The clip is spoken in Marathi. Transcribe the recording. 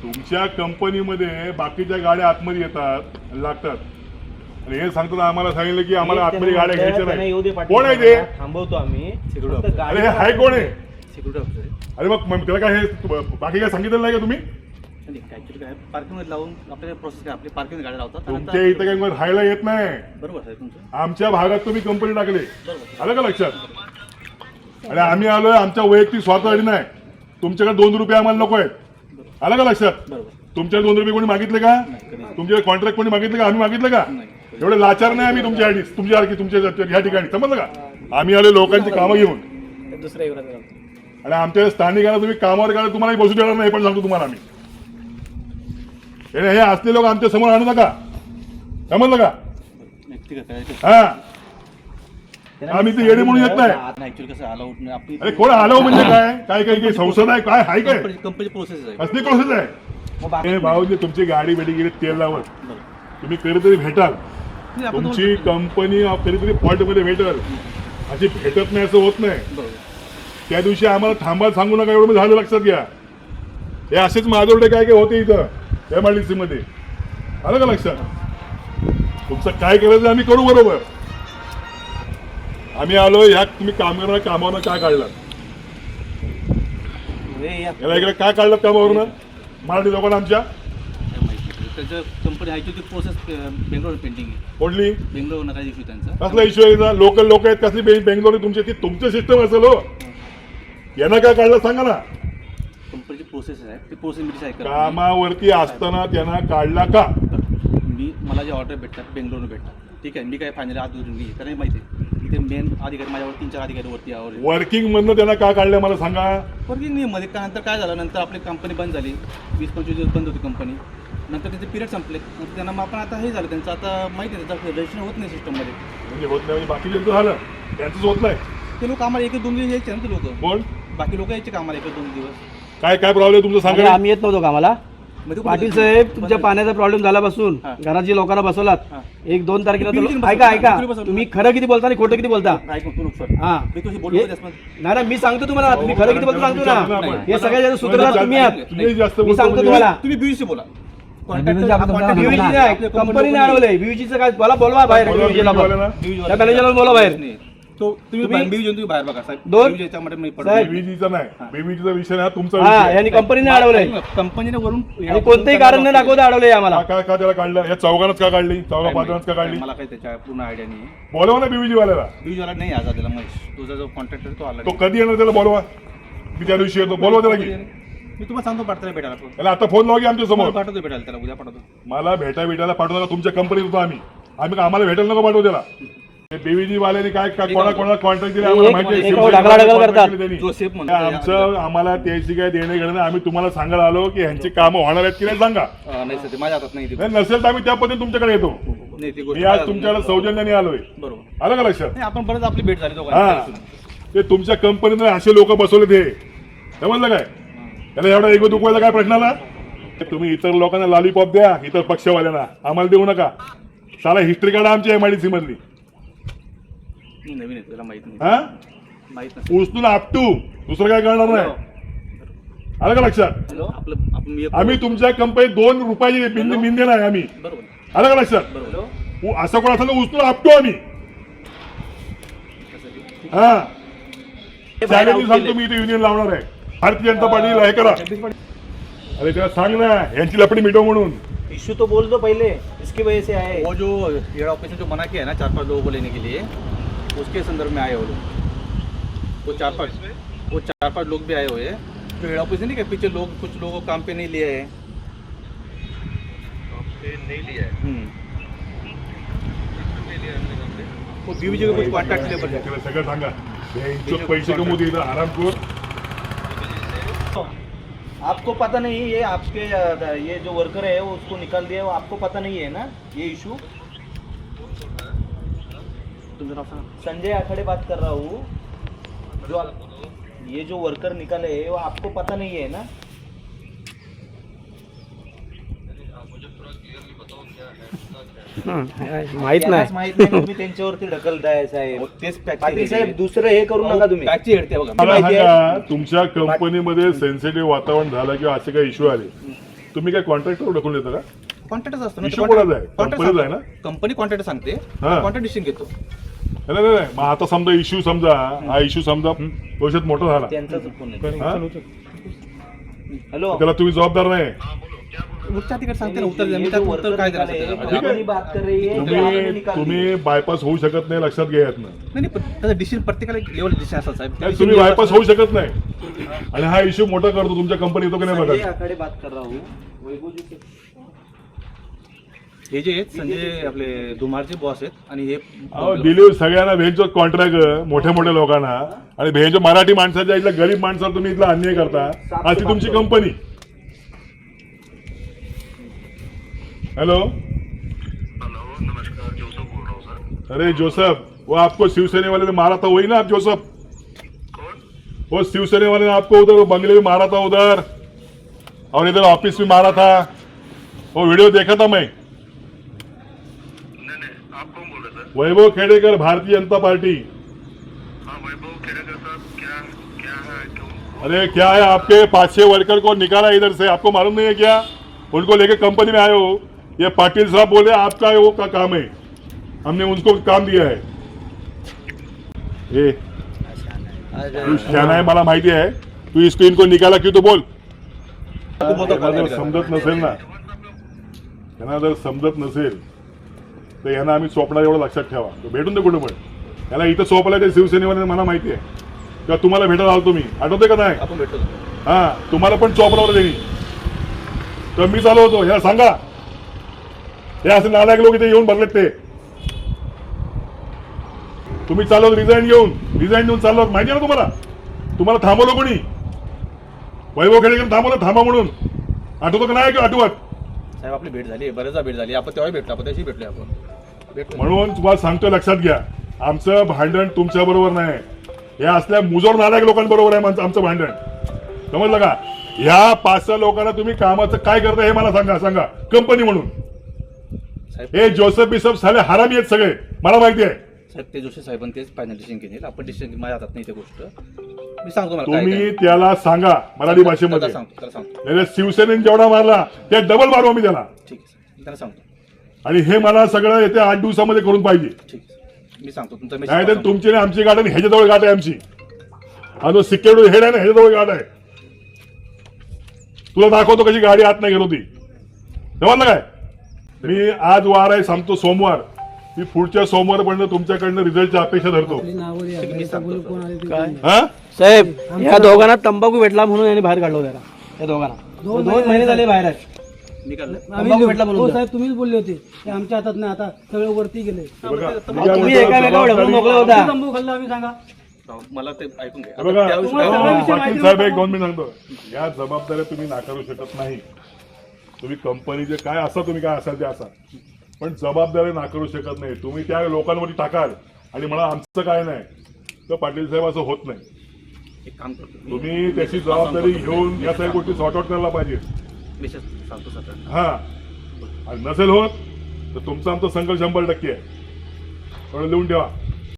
तुमच्या कंपनीमध्ये बाकीच्या गाड्या आतमध्ये येतात लागतात आणि हे सांगतात आम्हाला सांगितलं की आम्हाला आतमध्ये गाड्या घ्यायच्या नाही. कोण आहे ते? थांबवतो आम्ही. अरे हे हाय कोण आहे? Security officer. अरे मग त्याला काय हे बाकी काय सांगितलं नाही का तुम्ही? काहीतरी काय पार्किंग मध्ये लावून आपल्याला प्रोसेस काय आपली पार्किंग गाड्या लावतात. तुमच्या इथं काही मग राहायला येत नाही. बरोबर आहे तुमचं. आमच्या भागात तुम्ही कंपनी टाकली आलं का लक्षात? आणि आम्ही आलोय आमच्या वैयक्तिक स्वार्थासाठी नाही. तुमच्याकडे 2 रुपये आम्हाला नको आहेत. आलं का लक्षात? बरोबर. तुमच्याकडे 2 रुपये कोणी मागितले का? तुमच्याकडे कॉन्ट्रॅक्ट कोणी मागितलं का? आम्ही मागितलं का? एवढे लाचार नाही आम्ही तुमच्यासारखी तुमच्या ह्या ठिकाणी समजलं का? आम्ही आलो लोकांची कामं घेऊन आणि आमच्या स्थानिकांना तुम्ही कामावर काढा तुम्हाला बसू देणार नाही. पण सांगतो तुम्हाला आम्ही हे असले लोक आमच्या समोर आणू नका. समजलं का? हा आम्ही ते येणे म्हणून येत नाही. ऍक्च्युअली कसं अलाउड नाही आपली. अरे कोण आलो म्हणजे काय काय काय संसद आहे काय हाय काय कंपनी प्रोसेस आहे. असली प्रोसेस आहे. भाऊजी तुमची गाडी बेडी गेली तेल लावत तुम्ही कधीतरी भेटाल. तुमची कंपनी कधीतरी फॉल्ट मध्ये भेटल. अशी भेटत नाही असं होत नाही. त्या दिवशी आम्हाला थांबायला सांगू नका एवढं झालं लक्षात घ्या. हे असेच माजोरडे काय काय होते इथं MIDC मध्ये. आलं का लक्षात? तुमचं काय करायचं आम्ही करू बरोबर. आम्ही आलो ह्या तुम्ही कामावरनं काय काढलं याला इकडे काय काढलं कामावरनं मराठी लोकांना आमच्या कंपनी आहे ती प्रोसेस बेंगलोर पेंटिंग कोणली बेंगलोर नका इश्यू त्यांचा कसला इश्यू आहे? लोकल लोक आहेत कसली बेंगलोर तुमची ती तुमचं सिस्टम असेल हो. यांना काय काढलं सांगा ना. कंपनीची प्रोसेस आहे ती प्रोसेस मी डिसाईड करा. कामावरती असताना त्यांना काढला का? मला जे ऑर्डर भेटतात बेंगलोर भेटतात ठीक आहे. मी काय फायनली आज नाही कारण माहिती आहे इथे मेन अधिकारी माझ्यावर 3-4 अधिकारी वरती यावर वर्किंग मधनं त्यांना का काढलं मला सांगा. वर्किंग नाही मध्ये का नंतर काय झालं नंतर आपली कंपनी बंद झाली. 20-25 दिवस बंद होती कंपनी. नंतर त्याचे पिरियड संपले. नंतर त्यांना मग आपण आता हे झालं त्यांचं आता माहिती आहे त्याचं रजिस्ट्रेशन होत नाही सिस्टममध्ये. म्हणजे होत नाही म्हणजे बाकी ज्यांचं झालं त्यांचंच होत नाही. ते लोक आम्हाला 1-2 दिवस यायचे ना ते लोक. कोण? बाकी लोक यायचे कामाला 1-2 दिवस. काय काय प्रॉब्लेम तुमचं सांगा. आम्ही येत नव्हतो कामाला. पाटील साहेब तुमच्या पाण्याचा प्रॉब्लेम झाल्यापासून घरात जे लोकांना बसवलात 1-2 तारखेला ऐका तुम्ही खरं किती बोलता आणि खोटं किती बोलता. हा नाही मी सांगतो तुम्हाला तुम्ही खरं किती बोलतो सांगतो ना. हे सगळ्या सूत्रधार तुम्ही आहात. मी सांगतो तुम्हाला तुम्ही बीयूसी बोला. कंपनीने अडवलंय बीयूजीचं काय बोलवा बाहेर त्या मॅनेजरला बोला बाहेर. तुम्ही बाहेर बघा साहेब. बेबीजीचा विषय हा तुमचा यांनी कंपनीने अडवलंय. कंपनीने वरून कोणतंही कारण न दाखवता अडवलंय आम्हाला. का त्याला काढलं या चौघांनाच का काढली चौघा पात्रांच का काढली मला काही त्याच्या पूर्ण आयडिया नाही. बोलवा ना बेबीजी वाल्याला. बीयूजीवाला नाही आज आलेला महेश तुझा जो कॉन्ट्रॅक्टर तो आला. तो कधी येणार त्याला बोलवा. मी त्या दिवशी येतो बोलवा त्याला की मी तुम्हाला सांगतो पाठवला भेटायला. त्याला आता फोन लावा की आमच्या समोर पाठवतो भेटायला त्याला उद्या पाठवतो. मला भेटायला पाठवतो तुमच्या कंपनीत होतो आम्ही आम्हाला भेटायला नको पाठवू त्याला. बेबीजी वाल्याने काय कोणाला कॉन्ट्रॅक्ट दिले आम्हाला माहिती आमचं आम्हाला त्याची काय देणे घेणं नाही. आम्ही तुम्हाला सांगायला आलो की ह्यांची कामं होणार आहेत की नाही सांगा. माझ्या हातात नाही नसेल तर आम्ही त्या पद्धतीने तुमच्याकडे येतो. मी आज तुमच्याकडे सौजन्याने आलोय. बरोबर आलं का लक्षात? आपण परत आपली भेट झाली हा ते तुमच्या कंपनीने असे लोक बसवले ते समजलं काय? त्याला एवढा एक दुखवायचा काय प्रश्न आला? तुम्ही इतर लोकांना लॉलीपॉप द्या इतर पक्षवाल्यांना आम्हाला देऊ नका. साला हिस्ट्री काढा आमच्या MIDC मधली. नवीन आहे त्याला माहित नाही. हा माहित नाही उचलून आपटू दुसरं काय करणार नाही. आलं का लक्षात? आम्ही तुमच्या कंपनीत 2 रुपयाची बिंदे नाही आम्ही. आलं का लक्षात? असं कोण असं उचलून आपटू आम्ही. हा सांगतो मी इथे युनियन लावणार आहे. भारतीय जनता पार्टीला हे करा. अरे त्याला सांग ना यांची लपडी मिटव म्हणून. इश्यू तो बोल दो पहले इसकी वजह से आए. वो जो हेड ऑफिस ने जो मना किया है ना 4-5 लोगों को लेने के लिए उसके संदर्भ में आए वो लोग. वो 4-5 लोग भी आए हुए हैं. जो हेड ऑफिस है नहीं क्या पीछे लोग कुछ लोगों काम पे नहीं लिए हैं. वो बीवी को कुछ कॉन्टैक्ट लेबर सगळं सांगा. पैसे कमवू दे आराम कर. आपको पता नहीं ये आपके ये जो वर्कर है वो उसको निकाल दिया वो आपको पता नहीं है ना ये इशू. संजय आखड़े बात कर रहा हूँ. जो ये जो वर्कर निकाले वो आपको पता नहीं है ना. माहित नाही तुम्ही त्यांच्यावरती ढकलताय साहेब. पाटील साहेब दुसरं हे करू नका तुम्ही. तुमच्या कंपनीमध्ये सेन्सिटिव्ह वातावरण झालं किंवा असे काही इश्यू आले तुम्ही काय कॉन्ट्रॅक्टर ढकलून देता का? कॉन्ट्रॅक्टच असतो Issue कोणाचा आहे? कंपनीचा आहे ना? कंपनी कॉन्ट्रॅक्ट सांगते, हा. कॉन्ट्रॅक्ट डिसिजन घेतो. नाही नाही, नाही. मग आता समजा इश्यू समजा हा इश्यू समजा भविष्यात मोठा झाला त्यांचाच फोन आहे. हा? हॅलो त्याला तुम्ही जबाबदार नाही. उत्तर तिकडे सांगते ना, उत्तर द्या. मी त्यात उत्तर काय द्यायचं त्याला? ठीक आहे. तुम्ही बायपास होऊ शकत नाही, लक्षात घ्या यातनं. नाही पण त्याचं डिसिजन प्रत्येकाला एक लेवल डिसिजन असेल साहेब. नाही, तुम्ही बायपास होऊ शकत नाही आणि हा इश्यू मोठा करतो तुमच्या कंपनी येतो की नाही बघा. हे जे आहेत संजय आपले धुमारचे बॉस आहेत आणि हे दिलीप सगळ्यांना भेंचो कॉन्ट्रॅक्ट मोठ्या मोठ्या लोकांना आणि भेंचो मराठी माणसाच्या इथल्या गरीब माणसाला तुम्ही इथला अन्याय करता. अशी तुमची कंपनी. हेलो नमस्कार, जोसेफ बोल रहा हूँ सर। अरे जोसेफ, वो आपको शिवसेने वाले ने मारा था वही ना आप जोसेफ? कौन? वो शिवसेने वाले ने आपको उधर बंगले में मारा था उधर और इधर ऑफिस में मारा था, वो वीडियो देखा था मैं. नहीं, आप कौन बोल रहे सर? वैभव खेडेकर, भारतीय जनता पार्टी. हाँ, वैभव खेड़ेकर साहब, क्या क्या है, क्यों? अरे क्या है, आपके 5-6 वर्कर को निकाला इधर से, आपको मालूम नहीं है क्या? उनको लेके कंपनी में आए हो. ये पाटिल साहब बोले आपका वो का काम है, हमने उनको काम दिया है. ए तू शहाणा आहे मला माहिती आहे. तू इसको इनको निकाला क्यों तो बोल. त्यांना जर समजत नसेल ना, त्यांना जर समजत नसेल तर यांना आम्ही सोपणार एवढं लक्षात ठेवा. तो भेटून दे कुठं पण. याला इथं सोपला ते शिवसेनेवाले मला माहिती आहे किंवा तुम्हाला भेटायला आलो तुम्ही, आठवते का नाही? आपण भेटतो. हा, तुम्हाला पण चोपलावर देणी तर मी चालू होतो. याला सांगा हे असे नालायक लोक इथे येऊन भरलेत ते. तुम्ही चालवत रिझाईन घेऊन चालवत माहिती आहे ना तुम्हाला. तुम्हाला थांबवलं कोणी? वैभव खेडेकर थांबवलं, थांबा म्हणून. आठवतो का नाही आठवत? साहेब आपली भेट झाली, बरेचदा भेट झाली. आपण तेव्हा भेटलो, आपण त्याशी भेटलोय आपण. भेटलो. म्हणून तुम्हाला सांगतो, लक्षात घ्या, आमचं भांडण तुमच्या बरोबर नाही. हे असल्या मुजोर नालायक लोकांबरोबर आहे आमचं भांडण. समजलं का? ह्या 5-6 लोकांना तुम्ही कामाचं काय करता हे मला सांगा कंपनी म्हणून. साहेब हे जोसेफ बिसफ साले हरामी आहेत सगळे, मला माहिती आहे. साहेब ते जोशी साहेबांनी तेच फायनल डिसिजन घेईल. आपण डिसिजन माझ्या हातात नाही ते गोष्ट. मी सांगतो मला काय तुम्ही त्याला सांगा मराठी भाषेमध्ये. त्याला सांगतो. नाही शिवसेनेने जेवढा मारला त्या डबल मारू आम्ही त्याला. ठीक आहे, त्याला सांगतो. आणि हे मला सगळं येत्या 8 दिवसामध्ये करून पाहिजे. ठीक आहे, मी सांगतो. तुमचा नाही तर मेसेज तुमची आणि आमची गाठ आणि ह्याच्याजवळ गाठ आहे आमची. हा जो सिक्युरिटी हेड आहे ना, ह्याच्याजवळ गाठ आहे. तुला दाखवतो कशी गाडी आत नाही गेलो ती. समजलं काय? मी आज वार आहे, सांगतो सोमवार. मी पुढच्या सोमवारपर्यंत तुमच्याकडनं रिझल्टची अपेक्षा धरतो. हा? साहेब या दोघांना तंबाखू भेटला म्हणून यांनी बाहेर काढलो त्याला. या दोघांना 2 महिने झाले बाहेर आहेत. मी काढलं. तंबाखू भेटला हो म्हणून. साहेब, तुम्हीच बोलले होते ते आमच्या हातात नाही, आता सगळे वरती गेले. बघा, तुम्ही एका ढकलून मोकळे होता. तंबाखू खाल्ला आम्ही, सांगा. मला ते ऐकून घ्या. बघा, त्या दिवशी तुम्हाला काय- सगळं- पाटील साहेब एक 2 मिनिट सांगतो. या जबाबदाऱ्या तुम्ही नाकारू शकत नाही. तुम्ही कंपनीचे काय असा, तुम्ही काय असाल ते असा, पण जबाबदारी नाकारू शकत नाही. तुम्ही त्या लोकांवरती टाकाल आणि मला आमचं काय नाही तर पाटील साहेब असं होत नाही. एक काम करतो. तुम्ही त्याची जबाबदारी घेऊन या सगळ्या गोष्टी सॉर्ट आउट करायला पाहिजे. मेसेज सांगतो सर. हा, आणि नसेल होत तर तुमचा आमचा संघर्ष 100% आहे. थोडं लिहून ठेवा.